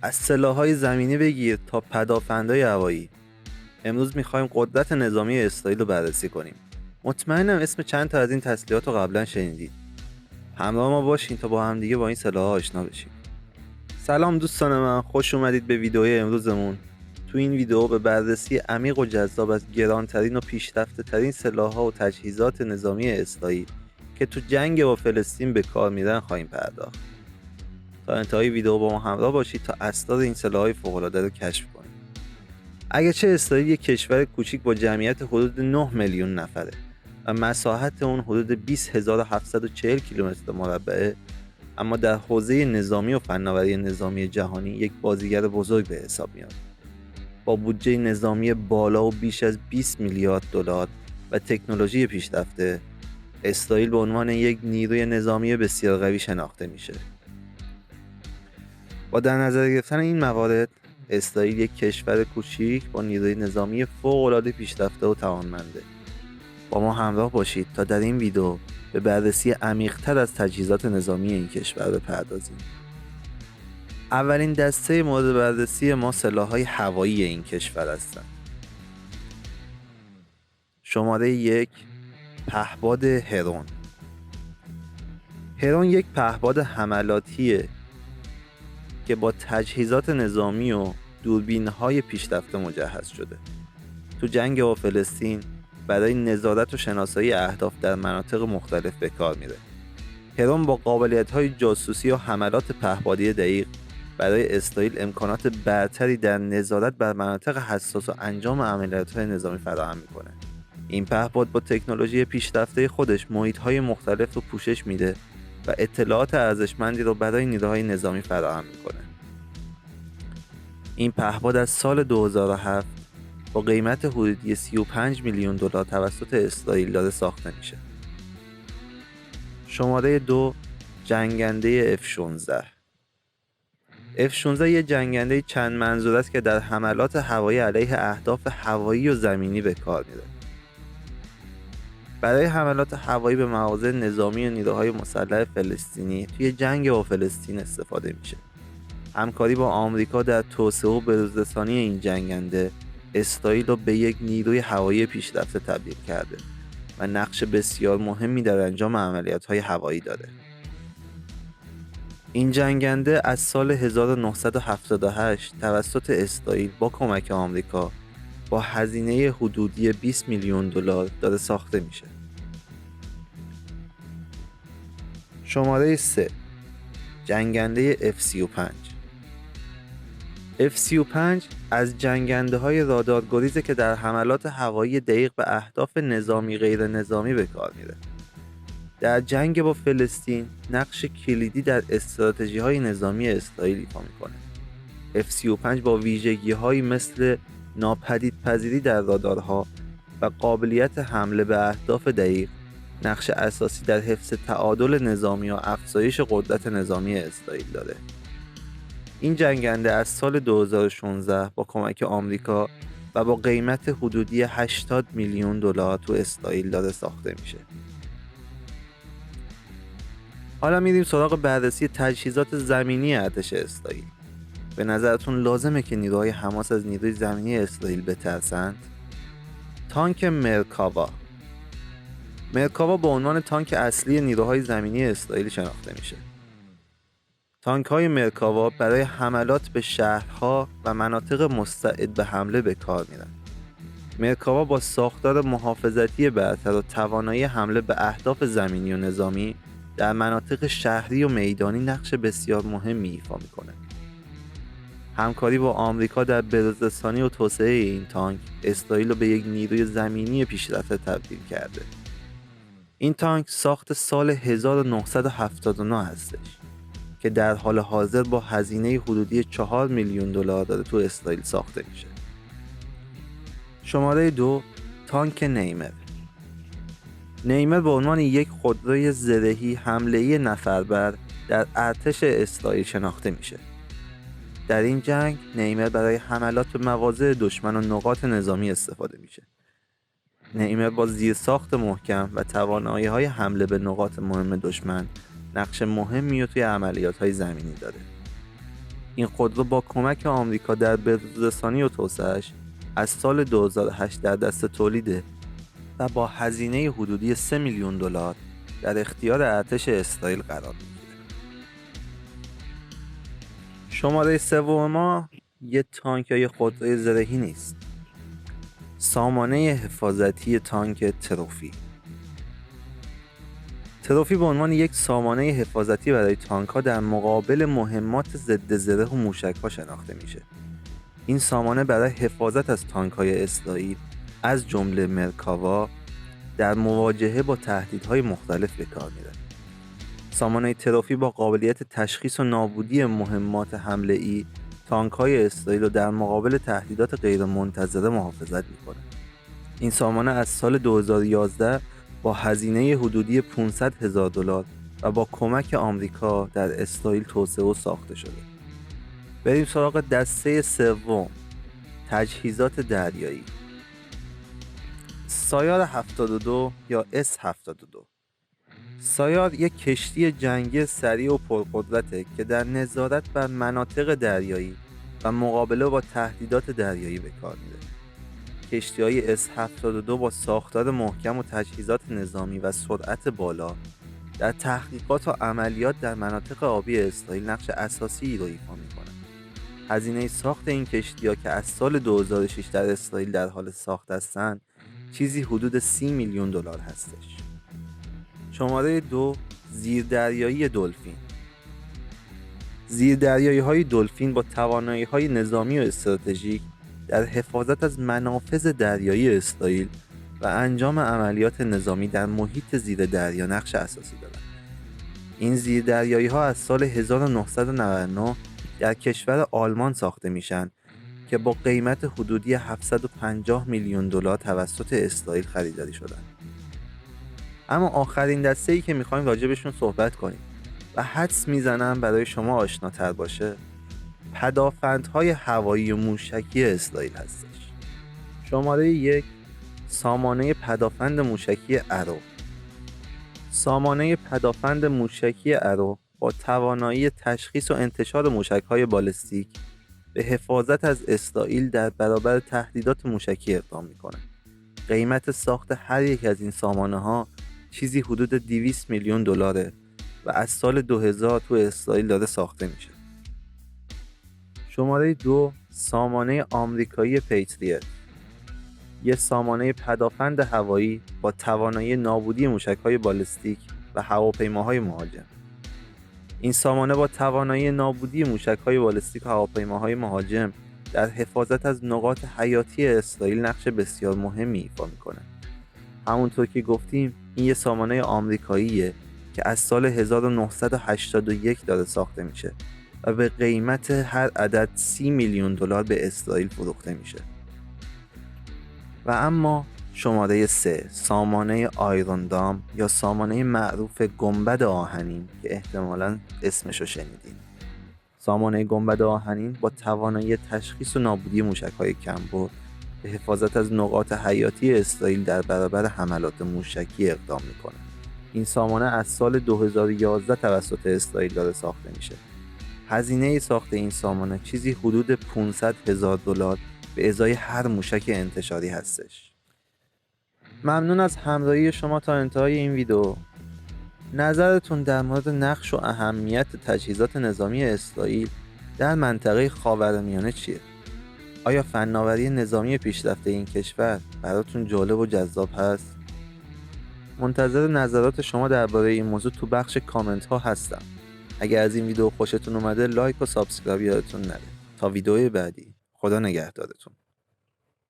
از سلاح‌های زمینی بگیر تا پدافندهای هوایی. امروز می‌خوایم قدرت نظامی اسرائیل رو بررسی کنیم. مطمئنم اسم چند تا از این تسلیحات رو قبلا شنیدید. همراه ما باشین تا با هم دیگه با این سلاح‌ها آشنا بشیم. سلام دوستان من، خوش اومدید به ویدئوی امروزمون. تو این ویدئو به بررسی عمیق و جذاب از گرانترین و پیشرفته‌ترین سلاح‌ها و تجهیزات نظامی اسرائیل که تو جنگ با فلسطین به کار میرن خواهیم پرداخت. تا انتهای ویدئو با ما همراه باشید تا اسرار این سلاح‌های فوق‌العاده رو کشف کنید. اگرچه اسرائیل یک کشور کوچیک با جمعیت حدود 9 میلیون نفره و مساحت اون حدود 20740 کیلومتر مربعه، اما در حوزه نظامی و فناوری نظامی جهانی یک بازیگر بزرگ به حساب میاد. با بودجه نظامی بالا و بیش از 20 میلیارد دلار و تکنولوژی پیشرفته، اسرائیل به عنوان یک نیروی نظامی بسیار قوی شناخته میشه. با در نظر گرفتن این موارد، اسرائیل یک کشور کوچیک با نیروی نظامی فوق‌العاده پیشرفته و توانمنده. با ما همراه باشید تا در این ویدیو به بررسی عمیق‌تر از تجهیزات نظامی این کشور بپردازیم. اولین دسته مورد بررسی ما سلاح‌های هوایی این کشور هستند. شماره 1، پهپاد هرون. هرون یک پهپاد حملاتیه که با تجهیزات نظامی و دوربین‌های پیشرفته مجهز شده. تو جنگ با فلسطین برای نظارت و شناسایی اهداف در مناطق مختلف به کار میره. هرون با قابلیت‌های جاسوسی و حملات پهپادی دقیق برای اسرائیل امکانات برتری در نظارت بر مناطق حساس و انجام عملیات‌های نظامی فراهم میکنه. این پهپاد با تکنولوژی پیشرفته خودش محیط‌های مختلف رو پوشش میده و اطلاعات ارزشمندی رو برای نیروهای نظامی فراهم میکنه. این پهپاد از سال 2007 با قیمت حدودی 35 میلیون دلار توسط اسرائیل داره ساخته میشه. شماره 2، جنگنده F-16. F-16 یه جنگنده چند منظور است که در حملات هوایی علیه اهداف هوایی و زمینی به کار میره. برای حملات هوایی به مواضع نظامی و نیروهای مسلح فلسطینی توی جنگ با فلسطین استفاده میشه. همکاری با آمریکا در توسعه و بروزرسانی این جنگنده اسرائیل رو به یک نیروی هوایی پیشرفته تبدیل کرده و نقش بسیار مهمی در انجام عملیات‌های هوایی داره. این جنگنده از سال 1978 توسط اسرائیل با کمک آمریکا با هزینه حدودی 20 میلیون دلار داره ساخته میشه. شماره 3، جنگنده F-35. F-35 از جنگنده‌های رادارگریزه که در حملات هوایی دقیق به اهداف نظامی غیر نظامی به کار میره. در جنگ با فلسطین نقش کلیدی در استراتژی‌های نظامی اسرائیل ایفا میکنه. F-35 با ویژگی‌هایی مثل ناپدیدپذیری در رادارها و قابلیت حمله به اهداف دقیق نقش اساسی در حفظ تعادل نظامی و افزایش قدرت نظامی اسرائیل داره. این جنگنده از سال 2016 با کمک آمریکا و با قیمت حدودی 80 میلیون دلار تو اسرائیل داره ساخته میشه. حالا میریم سراغ بررسی تجهیزات زمینی ارتش اسرائیل. به نظرتون لازمه که نیروهای حماس از نیروی زمینی اسرائیل بترسند؟ تانک مرکاوا. مرکاوا به عنوان تانک اصلی نیروهای زمینی اسرائیل شناخته میشه. تانک‌های مرکاوا برای حملات به شهرها و مناطق مستعد به حمله به کار میرن. مرکاوا با ساختار محافظتی برتر و توانایی حمله به اهداف زمینی و نظامی در مناطق شهری و میدانی نقش بسیار مهمی ایفا میکنه. همکاری با آمریکا در بروزرسانی و توسعه این تانک اسرائیل رو به یک نیروی زمینی پیشرفته تبدیل کرده. این تانک ساخت سال 1979 هستش که در حال حاضر با هزینه حدودی 4 میلیون دلار داره تو اسرائیل ساخته میشه. شماره 2، تانک نیمر. نیمر به عنوان یک خودروی زرهی حمله‌ای نفربر در ارتش اسرائیل شناخته میشه. در این جنگ نیمر برای حملات به مواضع دشمن و نقاط نظامی استفاده میشه. نیمر با زیرساخت محکم و توانایی‌های حمله به نقاط مهم دشمن نقش مهمی رو توی عملیات‌های زمینی داره. این خودرو با کمک آمریکا در بهروزرسانی و توسعه‌اش از سال 2008 در دست تولیده و با هزینه حدودی 3 میلیون دلار در اختیار ارتش اسرائیل قرار میگیره. شماره سوم ما یه تانک یا یه خودروی زرهی نیست. سامانه حفاظتی تانک تروفی. تروفی به عنوان یک سامانه حفاظتی برای تانک‌ها در مقابل مهمات ضد زره و موشک‌ها شناخته میشه. این سامانه برای حفاظت از تانک‌های اسرائیل از جمله مرکاوا در مواجهه با تهدیدهای مختلف به کار میره. سامانه تروفی با قابلیت تشخیص و نابودی مهمات حمله‌ای تانک‌های اسرائیل رو در مقابل تهدیدات غیرمنتظره محافظت میکنه. این سامانه از سال 2011 با هزینه حدودی 500,000 دلار و با کمک آمریکا در اسرائیل توسعه و ساخته شده. بریم سراغ دسته سوم، تجهیزات دریایی. سایار 72 یا S-72. سایار یک کشتی جنگی سریع و پرقدرته که در نظارت بر مناطق دریایی و مقابله با تهدیدات دریایی به کار میره. کشتی‌های S-72 با ساختار محکم و تجهیزات نظامی و سرعت بالا در تحقیقات و عملیات در مناطق آبی اسرائیل نقش اساسی رو ایفا می‌کنند. هزینه ساخت این کشتی‌ها که از سال 2006 در اسرائیل در حال ساخت هستند، چیزی حدود 30 میلیون دلار هستش. شماره 2، زیردریایی دلفین. زیردریایی‌های دلفین با توانایی‌های نظامی و استراتژیک در حفاظت از منافذ دریایی اسرائیل و انجام عملیات نظامی در محیط زیر دریا نقش اساسی دارند. این زیردریایی‌ها از سال 1999 در کشور آلمان ساخته میشن که با قیمت حدودی 750 میلیون دلار توسط اسرائیل خریداری شدند. اما آخرین دسته‌ای که می‌خوایم راجبشون صحبت کنیم و حدس میزنم برای شما آشناتر باشه، پدافندهای هوایی و موشکی اسرائیل هستش. شماره 1، سامانه پدافند موشکی ارو. سامانه پدافند موشکی ارو با توانایی تشخیص و انتشار موشک‌های بالستیک به حفاظت از اسرائیل در برابر تهدیدات موشکی اقدام می‌کنه. قیمت ساخت هر یک از این سامانه‌ها چیزی حدود 200 میلیون دلاره و از سال 2000 تو اسرائیل داره ساخته میشه. شماره 2، سامانه آمریکایی پیتریت. یک سامانه پدافند هوایی با توانایی نابودی موشک‌های بالستیک و هواپیماهای مهاجم. این سامانه با توانایی نابودی موشک‌های بالستیک و هواپیماهای مهاجم در حفاظت از نقاط حیاتی اسرائیل نقش بسیار مهمی ایفا می‌کنه. همونطور که گفتیم این یه سامانه آمریکاییه که از سال 1981 داره ساخته میشه و به قیمت هر عدد 30 میلیون دلار به اسرائیل فروخته میشه. و اما شماره 3، سامانه آیرون دام یا سامانه معروف گنبد آهنین که احتمالاً اسمشو شنیدین. سامانه گنبد آهنین با توانایی تشخیص و نابودی موشک‌های کمبر به حفاظت از نقاط حیاتی اسرائیل در برابر حملات موشکی اقدام میکنه. این سامانه از سال 2011 توسط اسرائیل داره ساخته میشه. هزینه ساخت این سامانه چیزی حدود 500,000 دلار به ازای هر موشک انتشاری هستش. ممنون از همراهی شما تا انتهای این ویدیو. نظرتون در مورد نقش و اهمیت تجهیزات نظامی اسرائیل در منطقه خاورمیانه چیه؟ آیا فناوری نظامی پیشرفته این کشور براتون جالب و جذاب هست؟ منتظر نظرات شما درباره این موضوع تو بخش کامنت ها هستم. اگر از این ویدیو خوشتون اومده لایک و سابسکرایب یادتون نره. تا ویدیوی بعدی، خدا نگهدارتون.